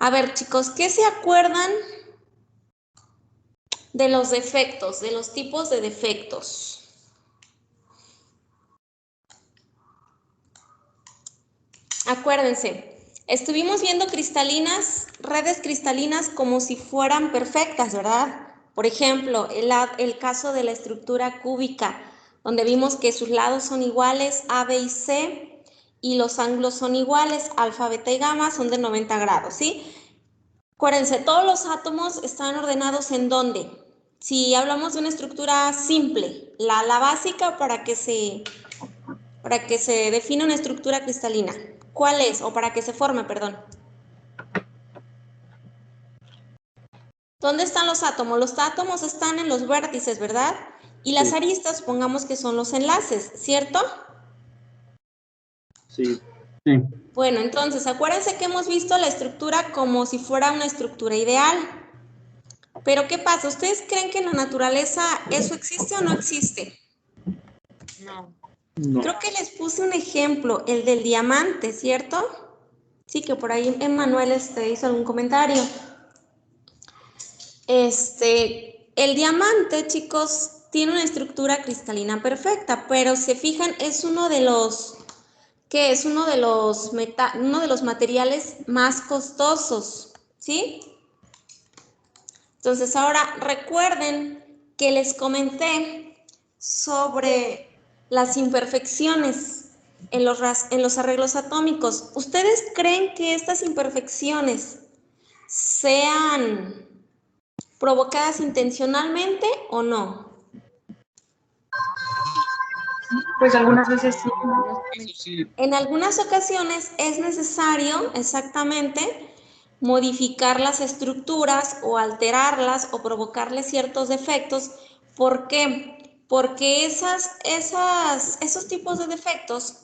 A ver, chicos, ¿qué se acuerdan de los defectos, de los tipos de defectos? Acuérdense, estuvimos viendo redes cristalinas como si fueran perfectas, ¿verdad? Por ejemplo, el caso de la estructura cúbica, donde vimos que sus lados son iguales, A, B y C, y los ángulos son iguales, alfa, beta y gamma, son de 90 grados, ¿sí? Acuérdense, todos los átomos están ordenados ¿en dónde? Si hablamos de una estructura simple, la básica para que se defina una estructura cristalina. ¿Cuál es? O para que se forme, perdón. ¿Dónde están los átomos? Los átomos están en los vértices, ¿verdad? Y las aristas, supongamos que son los enlaces, ¿cierto? Sí. Bueno, entonces, acuérdense que hemos visto la estructura como si fuera una estructura ideal. Pero, ¿qué pasa? ¿Ustedes creen que en la naturaleza eso existe o no existe? No. Creo que les puse un ejemplo, el del diamante, ¿cierto? Sí, que por ahí Emmanuel hizo algún comentario. El diamante, chicos, tiene una estructura cristalina perfecta, pero se fijan, es uno de los, ¿qué es? Uno de los materiales más costosos, ¿sí? Entonces, ahora recuerden que les comenté sobre las imperfecciones en los arreglos atómicos. ¿Ustedes creen que estas imperfecciones sean provocadas intencionalmente o no? Pues algunas veces sí. En algunas ocasiones es necesario, exactamente, modificar las estructuras o alterarlas o provocarles ciertos defectos. ¿Por qué? Porque esos tipos de defectos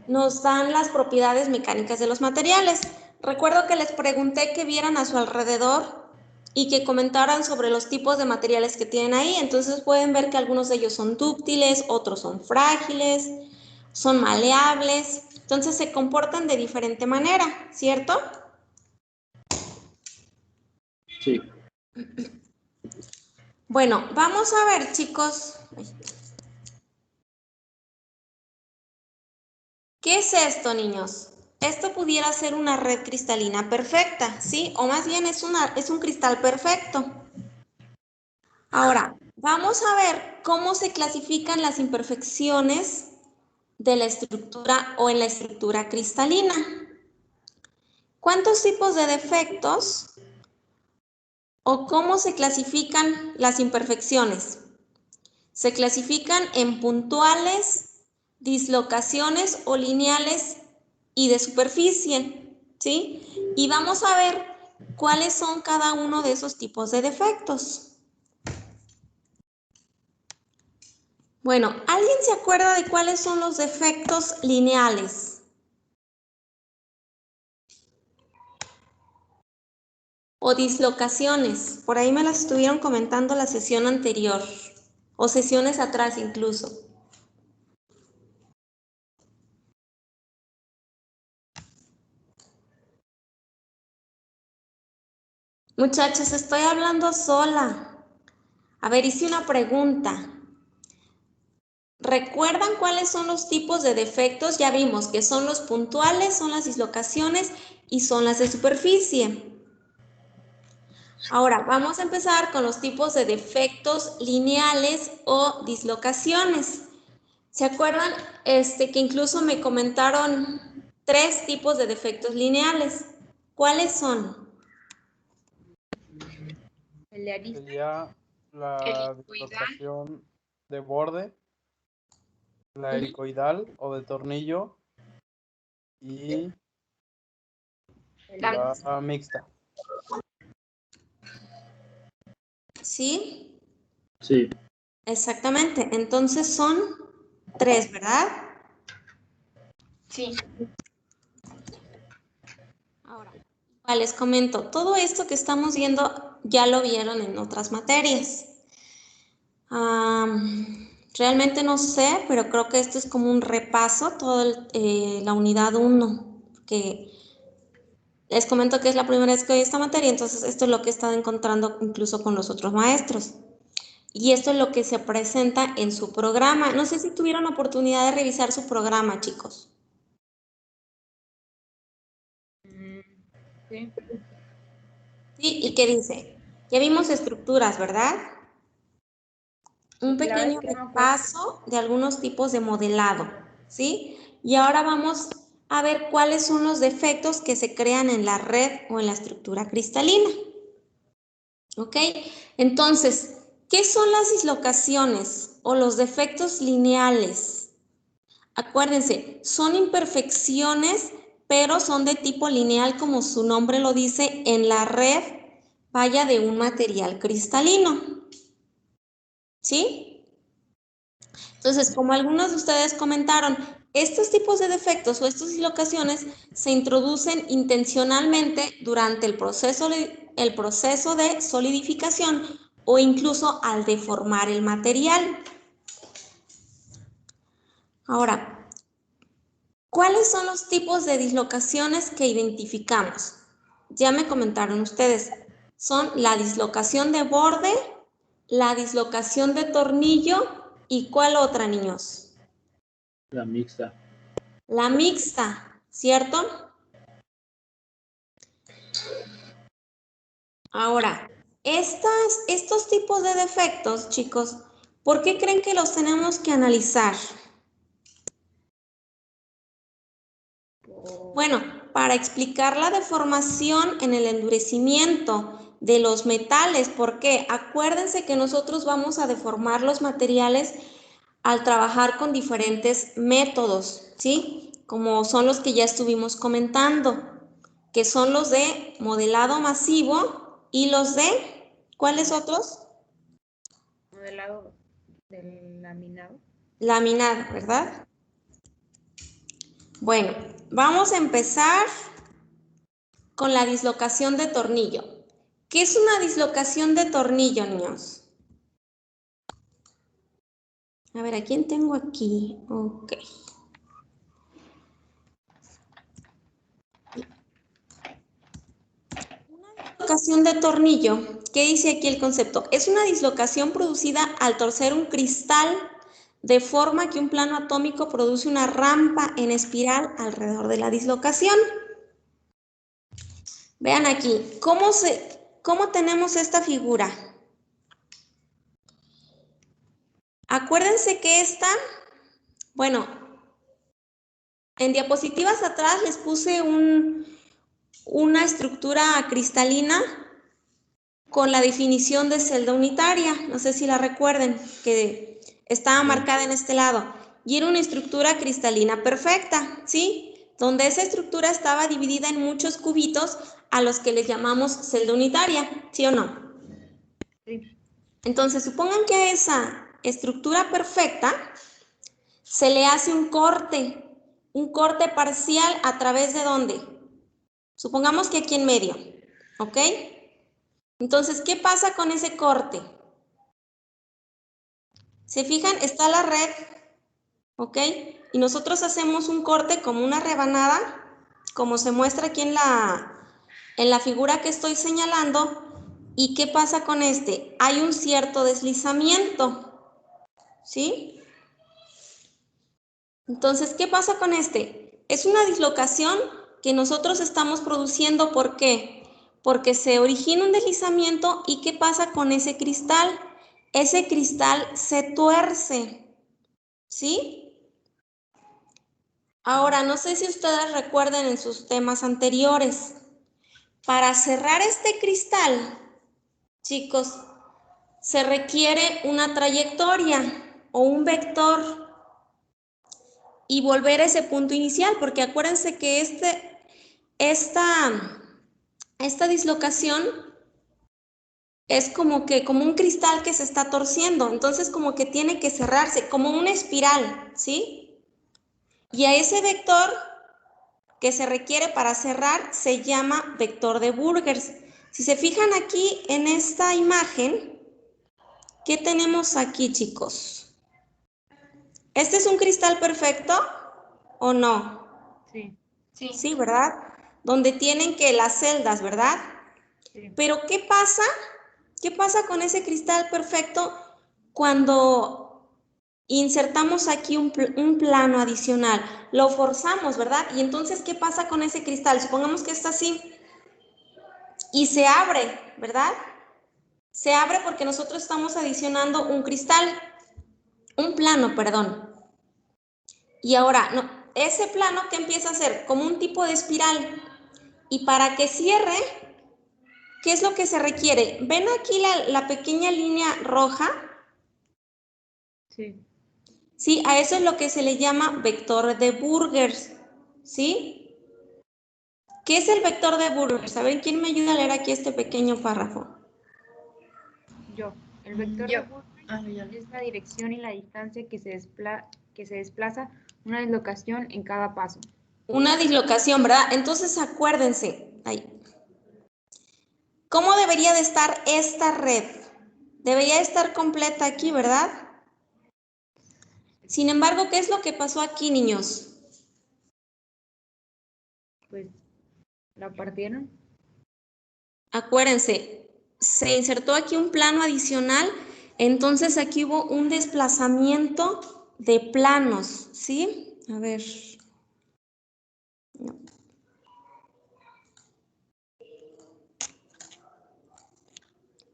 nos dan las propiedades mecánicas de los materiales. Recuerdo que les pregunté que vieran a su alrededor y que comentaran sobre los tipos de materiales que tienen ahí. Entonces pueden ver que algunos de ellos son dúctiles, otros son frágiles, son maleables. Entonces se comportan de diferente manera, ¿cierto? Sí. Bueno, vamos a ver, chicos. ¿Qué es esto, niños? Esto pudiera ser una red cristalina perfecta, ¿sí? O más bien es un cristal perfecto. Ahora, vamos a ver cómo se clasifican las imperfecciones de la estructura o en la estructura cristalina. ¿Cuántos tipos de defectos o cómo se clasifican las imperfecciones? Se clasifican en puntuales, dislocaciones o lineales y de superficie, ¿sí? Y vamos a ver cuáles son cada uno de esos tipos de defectos. Bueno, ¿alguien se acuerda de cuáles son los defectos lineales? O dislocaciones. Por ahí me las estuvieron comentando la sesión anterior. O sesiones atrás incluso. Muchachos, estoy hablando sola. A ver, hice una pregunta. ¿Recuerdan cuáles son los tipos de defectos? Ya vimos que son los puntuales, son las dislocaciones y son las de superficie. Ahora, vamos a empezar con los tipos de defectos lineales o dislocaciones. ¿Se acuerdan que incluso me comentaron 3 tipos de defectos lineales? ¿Cuáles son? El de arista. Sería la dislocación de borde, la helicoidal o de tornillo y la mixta. ¿Sí? Sí. Exactamente. Entonces son 3, ¿verdad? Sí. Ahora, les comento, todo esto que estamos viendo ya lo vieron en otras materias. Realmente no sé, pero creo que esto es como un repaso, toda la unidad 1, que Les comento que es la primera vez que doy esta materia, entonces esto es lo que he estado encontrando incluso con los otros maestros. Y esto es lo que se presenta en su programa. No sé si tuvieron oportunidad de revisar su programa, chicos. Sí. Sí, ¿y qué dice? Ya vimos estructuras, ¿verdad? Un pequeño repaso de algunos tipos de modelado, ¿sí? Y ahora vamos a ver cuáles son los defectos que se crean en la red o en la estructura cristalina. ¿Ok? Entonces, ¿qué son las dislocaciones o los defectos lineales? Acuérdense, son imperfecciones, pero son de tipo lineal, como su nombre lo dice, en la red, vaya, de un material cristalino. ¿Sí? Entonces, como algunos de ustedes comentaron, estos tipos de defectos o estas dislocaciones se introducen intencionalmente durante el proceso de solidificación o incluso al deformar el material. Ahora, ¿cuáles son los tipos de dislocaciones que identificamos? Ya me comentaron ustedes. Son la dislocación de borde, la dislocación de tornillo y ¿cuál otra, niños? La mixta. La mixta, ¿cierto? Ahora, estos tipos de defectos, chicos, ¿por qué creen que los tenemos que analizar? Bueno, para explicar la deformación en el endurecimiento de los metales, porque acuérdense que nosotros vamos a deformar los materiales al trabajar con diferentes métodos, ¿sí? Como son los que ya estuvimos comentando, que son los de modelado masivo y los de, ¿cuáles otros? Modelado del laminado. Laminado, ¿verdad? Bueno, vamos a empezar con la dislocación de tornillo. ¿Qué es una dislocación de tornillo, niños? A ver, ¿a quién tengo aquí? Ok. Dislocación de tornillo, ¿qué dice aquí el concepto? Es una dislocación producida al torcer un cristal de forma que un plano atómico produce una rampa en espiral alrededor de la dislocación. Vean aquí, ¿cómo tenemos esta figura? Acuérdense que bueno, en diapositivas atrás les puse una estructura cristalina con la definición de celda unitaria, no sé si la recuerden, que estaba marcada en este lado, y era una estructura cristalina perfecta, ¿sí? Donde esa estructura estaba dividida en muchos cubitos a los que les llamamos celda unitaria, ¿sí o no? Sí. Entonces, supongan que a esa estructura perfecta se le hace un corte parcial a través de ¿dónde? Supongamos que aquí en medio, ¿ok? Entonces, ¿qué pasa con ese corte? ¿Se fijan? Está la red, ¿ok? Y nosotros hacemos un corte como una rebanada, como se muestra aquí en la figura que estoy señalando. ¿Y qué pasa con este? Hay un cierto deslizamiento, ¿sí? Entonces, ¿qué pasa con este? Es una dislocación que nosotros estamos produciendo, ¿por qué? Porque se origina un deslizamiento y ¿qué pasa con ese cristal? Ese cristal se tuerce, ¿sí? Ahora, no sé si ustedes recuerden en sus temas anteriores, para cerrar este cristal, chicos, se requiere una trayectoria o un vector y volver a ese punto inicial, porque acuérdense que esta dislocación es como un cristal que se está torciendo, entonces como que tiene que cerrarse, como una espiral, ¿sí? Y a ese vector que se requiere para cerrar se llama vector de Burgers. Si se fijan aquí en esta imagen, ¿qué tenemos aquí, chicos? ¿Este es un cristal perfecto o no? Sí. Sí, ¿verdad? donde tienen que las celdas, ¿verdad? Sí. Pero ¿qué pasa? ¿Qué pasa con ese cristal perfecto cuando insertamos aquí un plano adicional? Lo forzamos, ¿verdad? Y entonces, ¿qué pasa con ese cristal? Supongamos que está así y se abre, ¿verdad? Se abre porque nosotros estamos adicionando un cristal, un plano, perdón. Y ahora, no, ese plano, ¿qué empieza a hacer? Como un tipo de espiral. Y para que cierre, ¿qué es lo que se requiere? ¿Ven aquí la pequeña línea roja? Sí. Sí, a eso es lo que se le llama vector de Burgers, ¿sí? ¿Qué es el vector de Burgers? A ver, ¿quién me ayuda a leer aquí este pequeño párrafo? Yo. El vector de Burgers es la dirección y la distancia que se desplaza una dislocación en cada paso. Una dislocación, ¿verdad? Entonces acuérdense, ahí. ¿Cómo debería de estar esta red? Debería estar completa aquí, ¿verdad? Sin embargo, ¿qué es lo que pasó aquí, niños? Pues, ¿la partieron? Acuérdense, se insertó aquí un plano adicional, entonces aquí hubo un desplazamiento de planos, ¿sí? A ver. No.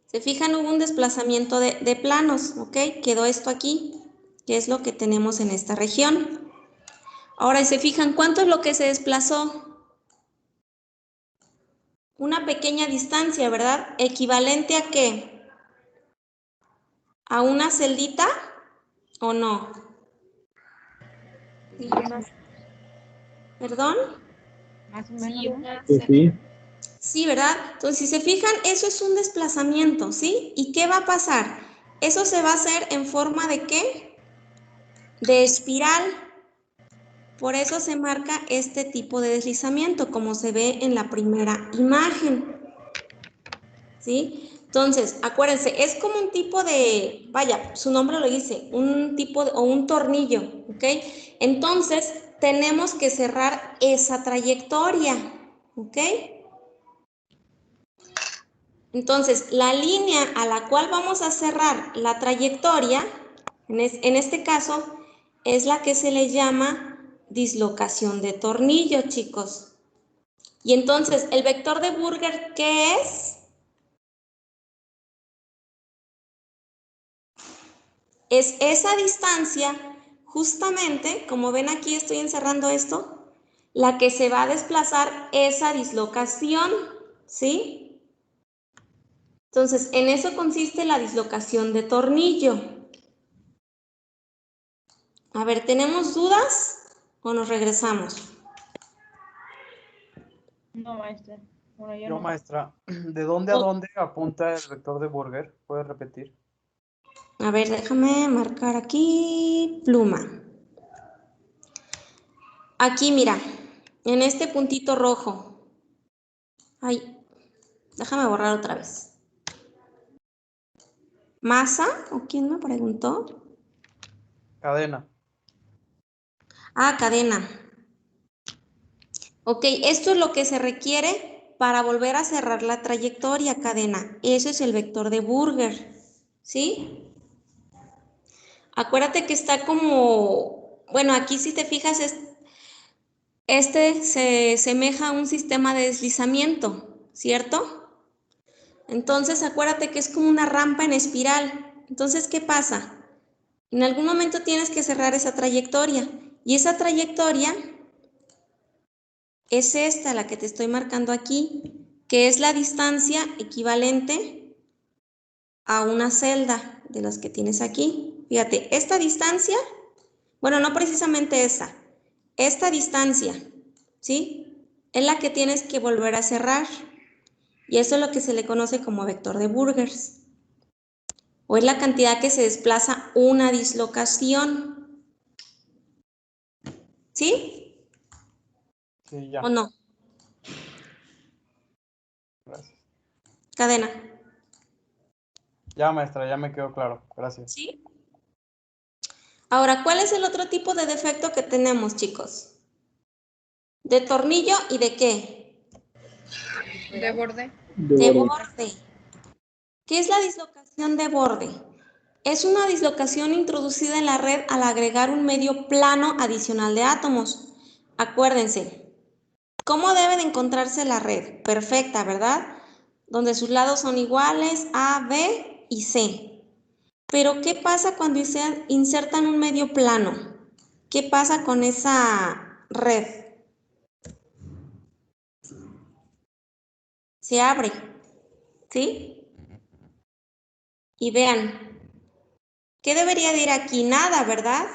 Se fijan, hubo un desplazamiento de planos, ¿ok? Quedó esto aquí, que es lo que tenemos en esta región. Ahora, se fijan, ¿cuánto es lo que se desplazó? Una pequeña distancia, ¿verdad? ¿Equivalente a qué? ¿A una celdita o no? Sí, más, ¿Perdón? más o menos, ¿no? Pues sí. Sí, ¿verdad? Entonces, si se fijan, eso es un desplazamiento, ¿sí? ¿Y qué va a pasar? Eso se va a hacer en forma de ¿qué? De espiral. Por eso se marca este tipo de deslizamiento, como se ve en la primera imagen, ¿sí? Entonces, acuérdense, es como un tipo de, vaya, su nombre lo dice, un tipo o un tornillo, ¿ok? Entonces, tenemos que cerrar esa trayectoria, ¿ok? Entonces, la línea a la cual vamos a cerrar la trayectoria, en este caso, es la que se le llama dislocación de tornillo, chicos. Y entonces, ¿el vector de Burger qué es? Es esa distancia, justamente, como ven aquí estoy encerrando esto, la que se va a desplazar esa dislocación, ¿sí? Entonces, en eso consiste la dislocación de tornillo. A ver, ¿tenemos dudas o nos regresamos? No, maestra. Bueno, yo Yo, no. maestra, ¿de dónde a dónde apunta el vector de Burger? ¿Puedes repetir? A ver, déjame marcar aquí pluma. Aquí, mira, en este puntito rojo. Ay, déjame borrar otra vez. ¿Masa? ¿O quién me preguntó? Cadena. Ah, cadena. Ok, esto es lo que se requiere para volver a cerrar la trayectoria, cadena. Eso es el vector de Burger, ¿sí? Acuérdate que está como, bueno, aquí si te fijas, este se semeja a un sistema de deslizamiento, ¿cierto? Entonces, acuérdate que es como una rampa en espiral. Entonces, ¿qué pasa? En algún momento tienes que cerrar esa trayectoria. Y esa trayectoria es esta, la que te estoy marcando aquí, que es la distancia equivalente a una celda de las que tienes aquí. Fíjate, esta distancia, bueno, no precisamente esta distancia, ¿sí? Es la que tienes que volver a cerrar. Y eso es lo que se le conoce como vector de Burgers. O es la cantidad que se desplaza una dislocación. ¿Sí? Sí, ya. ¿O no? Gracias. Cadena. Ya, maestra, ya me quedó claro. Gracias. ¿Sí? Ahora, ¿cuál es el otro tipo de defecto que tenemos, chicos? ¿De tornillo y de qué? De borde. De borde. ¿Qué es la dislocación de borde? Es una dislocación introducida en la red al agregar un medio plano adicional de átomos. Acuérdense, ¿cómo debe de encontrarse la red? Perfecta, ¿verdad? Donde sus lados son iguales, A, B y C. Pero ¿qué pasa cuando insertan un medio plano? ¿Qué pasa con esa red? Se abre, ¿sí? Y vean, ¿qué debería de ir aquí? Nada, ¿verdad?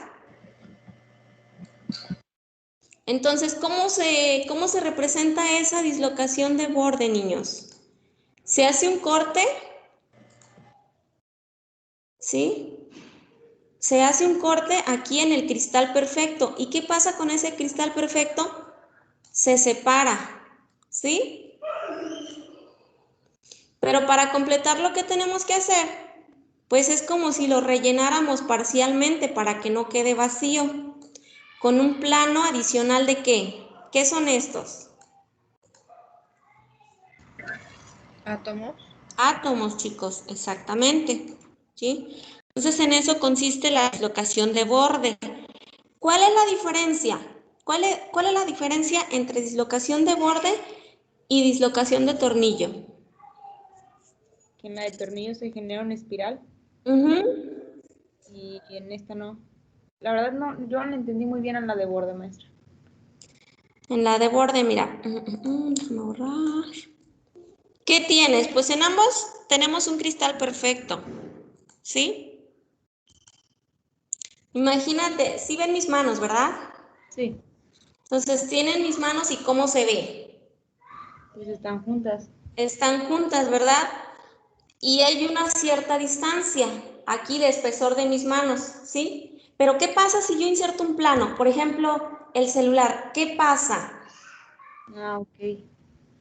Entonces, ¿cómo se representa esa dislocación de borde, niños? ¿Se hace un corte? ¿Sí? Se hace un corte aquí en el cristal perfecto. ¿Y qué pasa con ese cristal perfecto? Se separa, ¿sí? Pero para completar lo que tenemos que hacer, pues es como si lo rellenáramos parcialmente para que no quede vacío. Con un plano adicional ¿de qué? ¿Qué son estos? Átomos. Átomos, chicos, exactamente, ¿sí? Entonces en eso consiste la dislocación de borde. ¿Cuál es la diferencia? ¿Cuál es la diferencia entre dislocación de borde y dislocación de tornillo? Que en la de tornillo se genera una espiral Uh-huh. y en esta no. La verdad no, yo no entendí muy bien en la de borde, maestra. En la de borde, mira. Déjame borrar. ¿Qué tienes? Pues en ambos tenemos un cristal perfecto, ¿sí? Imagínate, sí ven mis manos, ¿verdad? Sí. Entonces tienen mis manos y ¿cómo se ve? Pues están juntas. Están juntas, ¿verdad? Y hay una cierta distancia aquí de espesor de mis manos, ¿sí? Pero ¿qué pasa si yo inserto un plano? Por ejemplo, el celular, ¿qué pasa? Ah, ok.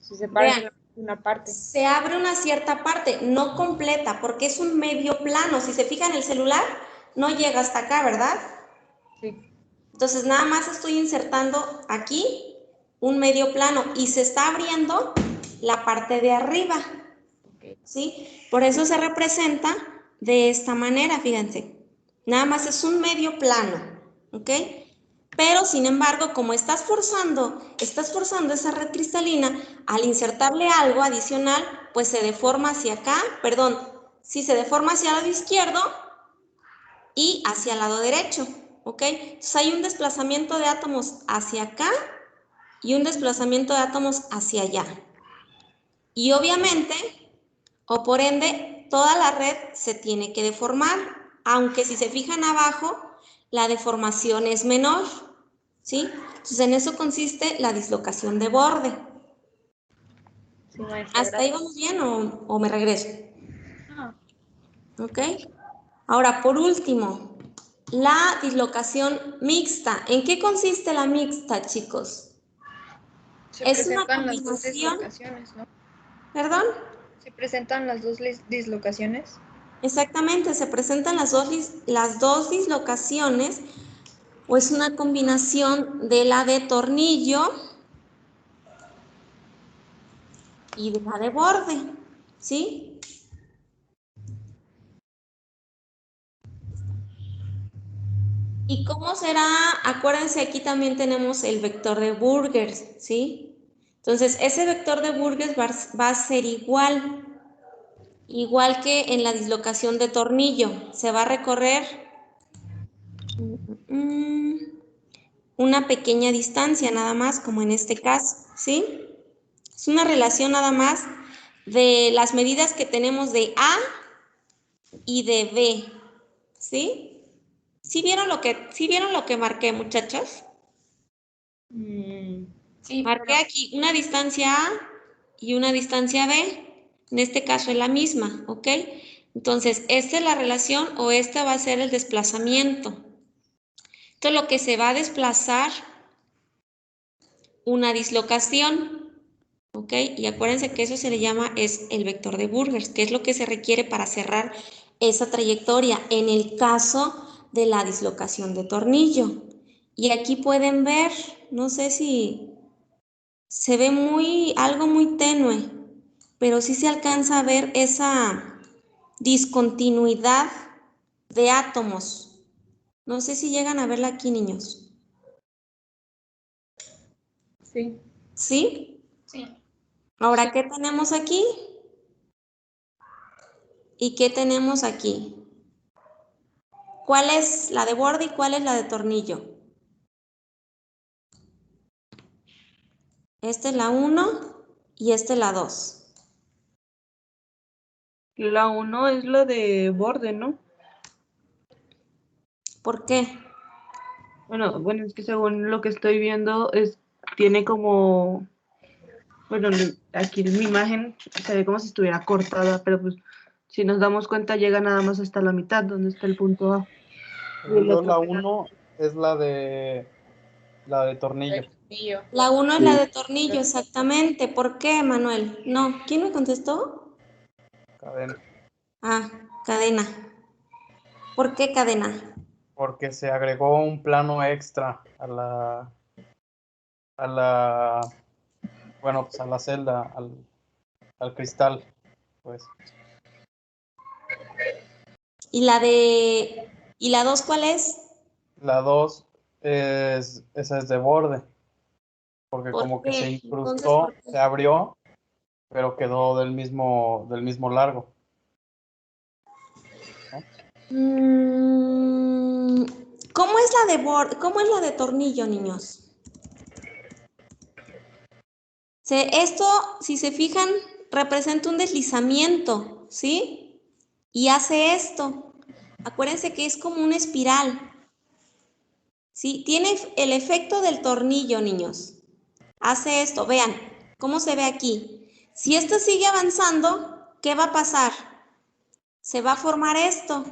Se separa Vean, solamente una parte. se abre una cierta parte, no completa, porque es un medio plano. Si se fijan, el celular no llega hasta acá, ¿verdad? Sí. Entonces nada más estoy insertando aquí un medio plano y se está abriendo la parte de arriba, Okay. ¿sí? Por eso se representa de esta manera, fíjense. Nada más es un medio plano, ¿ok? Pero sin embargo, como estás forzando esa red cristalina, al insertarle algo adicional, pues se deforma hacia acá, perdón, sí se deforma hacia el lado izquierdo y hacia el lado derecho, ¿ok? Entonces hay un desplazamiento de átomos hacia acá y un desplazamiento de átomos hacia allá. Y obviamente, o por ende, toda la red se tiene que deformar, aunque si se fijan abajo, la deformación es menor, ¿sí? Entonces en eso consiste la dislocación de borde. Sí, maestra, ¿Hasta ahí gracias. vamos bien o me regreso? Ah, ¿Ok? Ahora, por último, la dislocación mixta. ¿En qué consiste la mixta, chicos? se Es una presentan las dos combinación, dislocaciones, ¿no? ¿perdón? Se presentan las dos dislocaciones. Exactamente, se presentan las dos dislocaciones, o es una combinación de la de tornillo y de la de borde, ¿sí? ¿Y cómo será? Acuérdense, aquí también tenemos el vector de Burgers, ¿sí? Entonces, ese vector de Burgers va a ser igual que en la dislocación de tornillo. Se va a recorrer una pequeña distancia nada más, como en este caso, ¿sí? Es una relación nada más de las medidas que tenemos de A y de B, ¿sí? ¿Sí vieron lo que marqué, muchachos? Sí, Marqué pero aquí una distancia A y una distancia B. En este caso es la misma, ¿ok? Entonces, esta es la relación o este va a ser el desplazamiento. Esto es lo que se va a desplazar una dislocación, ¿ok? Y acuérdense que eso se le llama es el vector de Burgers, que es lo que se requiere para cerrar esa trayectoria en el caso de la dislocación de tornillo. Y aquí pueden ver, no sé si se ve algo muy tenue, pero sí se alcanza a ver esa discontinuidad de átomos. No sé si llegan a verla aquí, niños. Sí. ¿Sí? Sí. Ahora, ¿qué tenemos aquí? ¿Y qué tenemos aquí? ¿Cuál es la de borde y cuál es la de tornillo? Esta es la 1 y esta es la 2. La 1 es la de borde, ¿no? ¿Por qué? Bueno, es que según lo que estoy viendo, tiene como, bueno, aquí en mi imagen se ve como si estuviera cortada, pero pues si nos damos cuenta llega nada más hasta la mitad, donde está el punto A. Y el otro La pedazo. 1 es la de tornillo. La 1 es Sí. la de tornillo, exactamente. ¿Por qué, Manuel? No, ¿quién me contestó? Cadena. Ah, cadena. ¿Por qué cadena? Porque se agregó un plano extra bueno, pues a la celda, al cristal, pues. ¿Y la 2 cuál es? La 2 esa es de borde, porque ¿Por como que se qué? Entonces, ¿por incrustó, qué? se abrió, pero quedó del mismo largo. ¿No? ¿Cómo es la de borde? ¿Cómo es la de tornillo, niños? Esto, si se fijan, representa un deslizamiento, ¿sí? Y hace esto. Acuérdense que es como una espiral. ¿Sí? Tiene el efecto del tornillo, niños. Hace esto, vean cómo se ve aquí. Si esto sigue avanzando, ¿qué va a pasar? Se va a formar esto.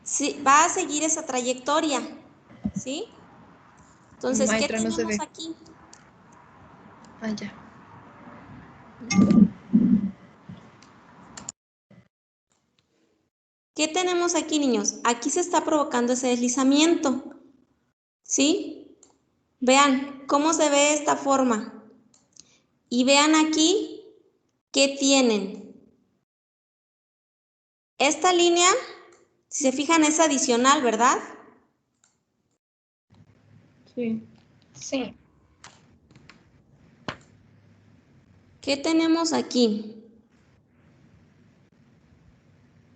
Sí, va a seguir esa trayectoria, ¿sí? Entonces, ¿qué Maestra, no se tenemos ve. aquí? Ah, ya. ¿Qué tenemos aquí, niños? Aquí se está provocando ese deslizamiento, ¿sí? Vean cómo se ve esta forma. Y vean aquí qué tienen. Esta línea, si se fijan, es adicional, ¿verdad? Sí. Sí. ¿Qué tenemos aquí?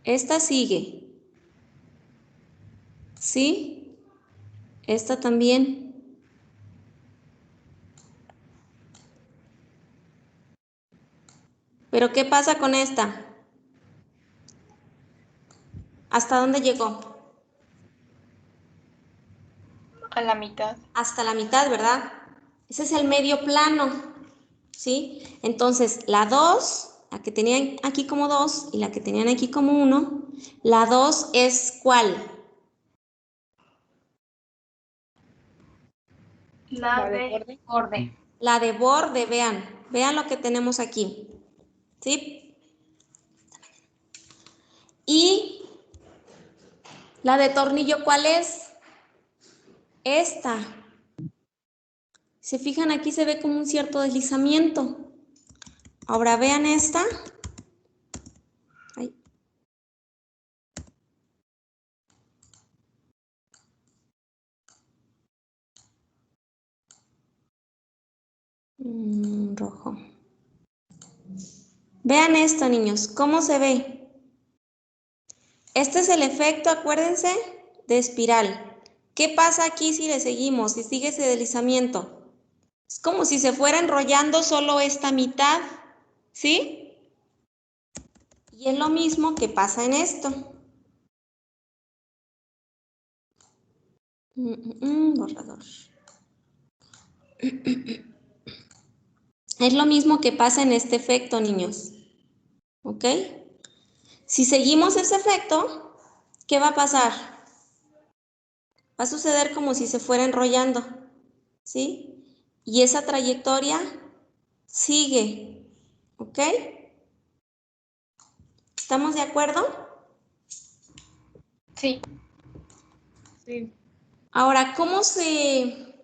Esta sigue, ¿sí? Esta también. ¿Pero qué pasa con esta? ¿Hasta dónde llegó? A la mitad. Hasta la mitad, ¿verdad? Ese es el medio plano, ¿sí? Entonces, la 2, la que tenían aquí como 2 y la que tenían aquí como 1, la 2 es ¿cuál? La de borde. La de borde, vean lo que tenemos aquí, ¿sí? Y la de tornillo, ¿cuál es? Esta. Se fijan, aquí se ve como un cierto deslizamiento. Ahora vean esta. Ay. Rojo. Vean esto, niños, ¿cómo se ve? Este es el efecto, acuérdense, de espiral. ¿Qué pasa aquí si le seguimos, si sigue ese deslizamiento? Es como si se fuera enrollando solo esta mitad, ¿sí? Y es lo mismo que pasa en esto. Borrador. Es lo mismo que pasa en este efecto, niños. ¿Ok? Si seguimos ese efecto, ¿qué va a pasar? Va a suceder como si se fuera enrollando, ¿sí? Y esa trayectoria sigue, ¿ok? ¿Estamos de acuerdo? Sí. Sí. Ahora, ¿cómo se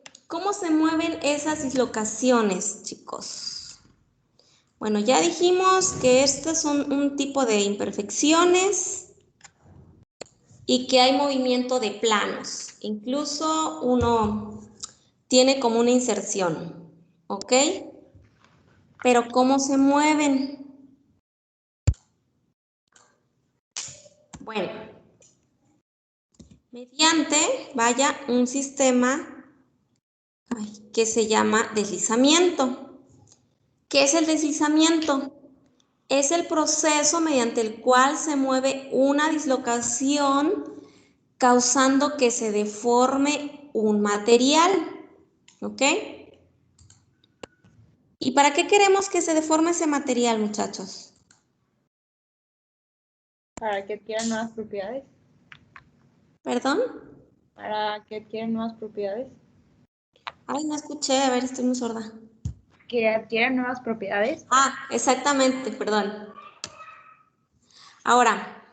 mueven esas dislocaciones, chicos? Bueno, ya dijimos que estos son un tipo de imperfecciones y que hay movimiento de planos. Incluso uno tiene como una inserción, ¿ok? Pero ¿cómo se mueven? Bueno, mediante, vaya, un sistema que se llama deslizamiento. ¿Qué es el deslizamiento? Es el proceso mediante el cual se mueve una dislocación causando que se deforme un material, ¿ok? ¿Y para qué queremos que se deforme ese material, muchachos? Para que adquieran nuevas propiedades. ¿Perdón? Para que adquieran nuevas propiedades. Ay, no escuché, a ver, estoy muy sorda. Que adquieran nuevas propiedades. Ah, exactamente, perdón. Ahora,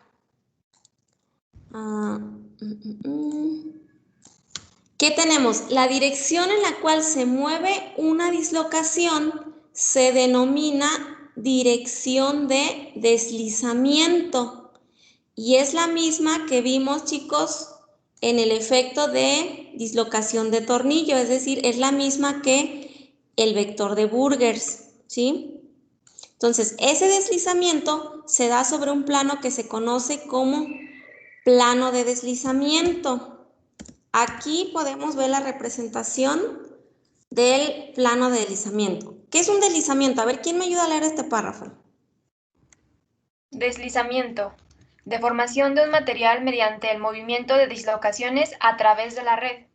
¿qué tenemos? La dirección en la cual se mueve una dislocación se denomina dirección de deslizamiento y es la misma que vimos, chicos, en el efecto de dislocación de tornillo, es decir, es la misma que el vector de Burgers, ¿sí? Entonces, ese deslizamiento se da sobre un plano que se conoce como plano de deslizamiento. Aquí podemos ver la representación del plano de deslizamiento. ¿Qué es un deslizamiento? A ver, ¿quién me ayuda a leer este párrafo? Deslizamiento. Deformación de un material mediante el movimiento de dislocaciones a través de la red.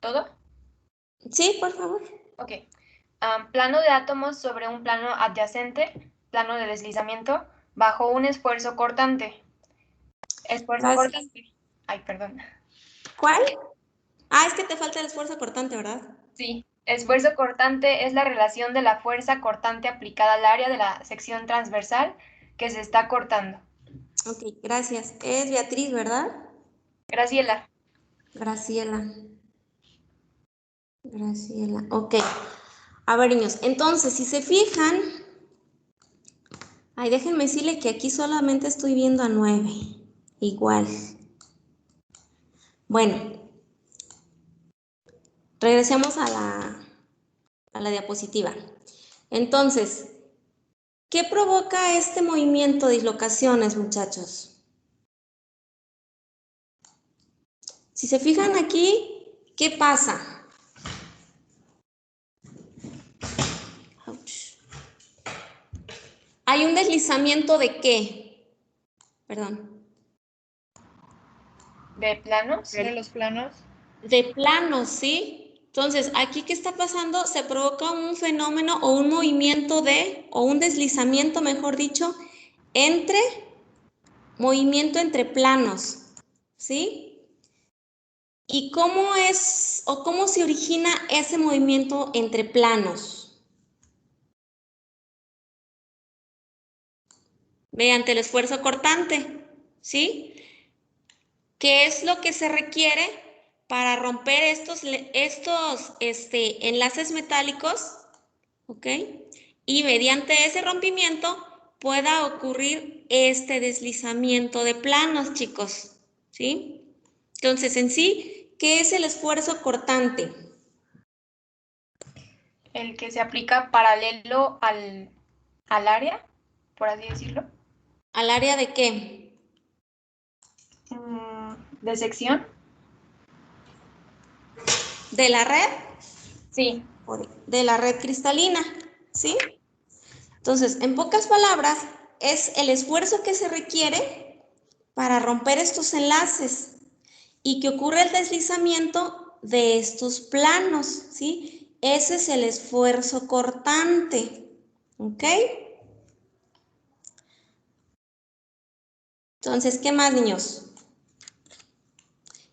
¿Todo? Sí, por favor. Ok. Plano de átomos sobre un plano adyacente, plano de deslizamiento, bajo un esfuerzo cortante. Esfuerzo Gracias. cortante. Ay, perdón. ¿Cuál? Ah, es que te falta el esfuerzo cortante, ¿verdad? Sí. Esfuerzo cortante es la relación de la fuerza cortante aplicada al área de la sección transversal que se está cortando. Ok, gracias. Es Beatriz, ¿verdad? Graciela. Graciela. Ok. A ver, niños, entonces, si se fijan... Ay, déjenme decirle que aquí solamente estoy viendo a 9. Igual. Bueno. Regresemos a la diapositiva. Entonces, ¿qué provoca este movimiento de dislocaciones, muchachos? Si se fijan aquí, ¿qué pasa? Ouch. ¿Hay un deslizamiento de qué? Perdón. ¿De planos? ¿De los planos? De planos, ¿sí? Entonces, aquí, ¿qué está pasando? Se provoca un fenómeno o un movimiento o un deslizamiento, mejor dicho, movimiento entre planos, ¿sí? ¿Y cómo es o cómo se origina ese movimiento entre planos? Mediante el esfuerzo cortante, ¿sí? ¿Qué es lo que se requiere para romper estos enlaces metálicos? ¿Ok? Y mediante ese rompimiento pueda ocurrir este deslizamiento de planos, chicos, ¿sí? Entonces, en sí, ¿qué es el esfuerzo cortante? El que se aplica paralelo al área, por así decirlo. ¿Al área de qué? ¿De sección? ¿De la red? Sí. De la red cristalina, ¿sí? Entonces, en pocas palabras, es el esfuerzo que se requiere para romper estos enlaces y que ocurre el deslizamiento de estos planos, ¿sí? Ese es el esfuerzo cortante, ¿ok? Entonces, ¿qué más, niños?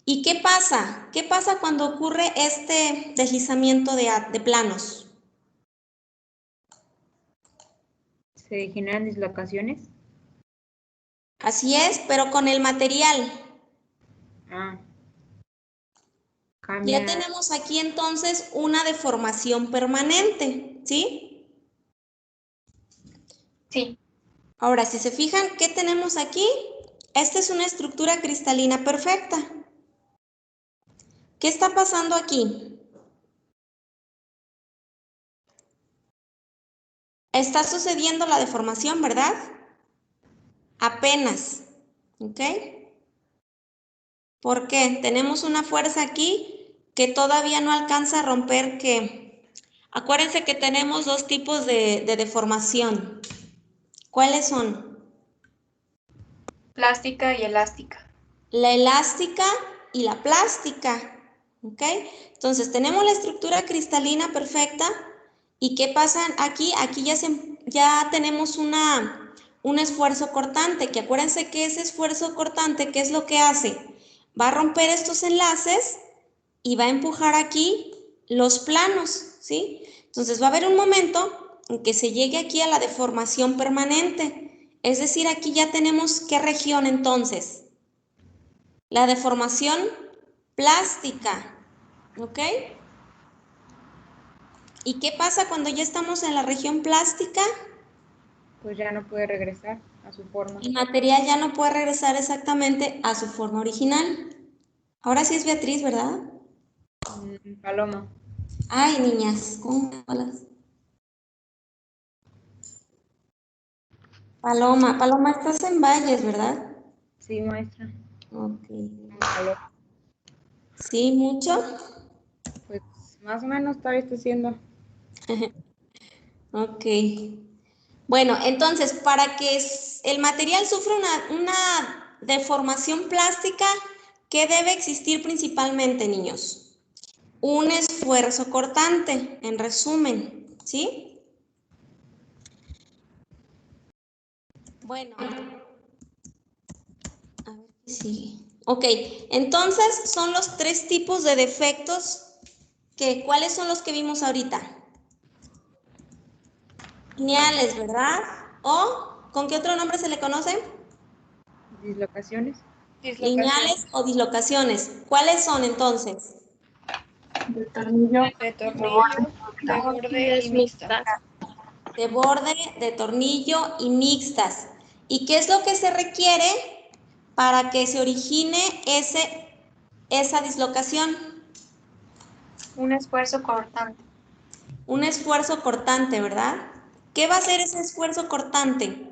¿Y qué pasa? ¿Qué pasa cuando ocurre este deslizamiento de planos? ¿Se generan dislocaciones? Así es, pero con el material. Cambia. Ya tenemos aquí entonces una deformación permanente, ¿sí? Sí. Ahora, si se fijan, ¿qué tenemos aquí? Esta es una estructura cristalina perfecta. ¿Qué está pasando aquí? Está sucediendo la deformación, ¿verdad? Apenas, ¿ok? ¿Por qué? Tenemos una fuerza aquí que todavía no alcanza a romper ¿qué? Acuérdense que tenemos dos tipos de deformación. ¿Cuáles son? Plástica y elástica. La elástica y la plástica, ¿ok? Entonces tenemos la estructura cristalina perfecta y ¿qué pasa aquí? Aquí ya tenemos un esfuerzo cortante, que acuérdense que ese esfuerzo cortante, ¿qué es lo que hace? Va a romper estos enlaces y va a empujar aquí los planos, ¿sí? Entonces va a haber un momento en que se llegue aquí a la deformación permanente, es decir, aquí ya tenemos ¿qué región entonces? La deformación plástica, ¿ok? ¿Y qué pasa cuando ya estamos en la región plástica? Pues ya no puede regresar a su forma. El material ya no puede regresar exactamente a su forma original. Ahora sí es Beatriz, ¿verdad? Paloma. Ay, niñas, ¿cómo hablas? Paloma, Paloma, estás en Valles, ¿verdad? Sí, maestra. Ok. Paloma. ¿Sí, mucho? Pues más o menos todavía está haciendo. Ok. Bueno, entonces, para que el material sufra una deformación plástica, ¿qué debe existir principalmente, niños? Un esfuerzo cortante, en resumen, ¿sí? Bueno, a ver qué sigue. Ok, entonces son los tres tipos de defectos ¿cuáles son los que vimos ahorita? Lineales, ¿verdad? ¿O con qué otro nombre se le conoce? Dislocaciones. Lineales o dislocaciones. ¿Cuáles son entonces? De tornillo. De tornillo, de borde y mixtas. De borde, de tornillo y mixtas. ¿Y qué es lo que se requiere para que se origine esa dislocación? Un esfuerzo cortante. Un esfuerzo cortante, ¿verdad? ¿Qué va a hacer ese esfuerzo cortante?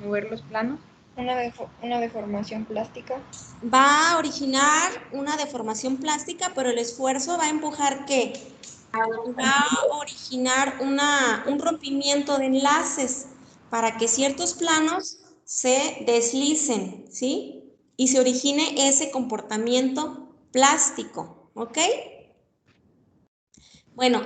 Mover los planos. Una deformación plástica. Va a originar una deformación plástica, pero el esfuerzo va a empujar ¿qué? Va a originar un rompimiento de enlaces para que ciertos planos se deslicen, ¿sí? Y se origine ese comportamiento plástico, ¿ok? Bueno,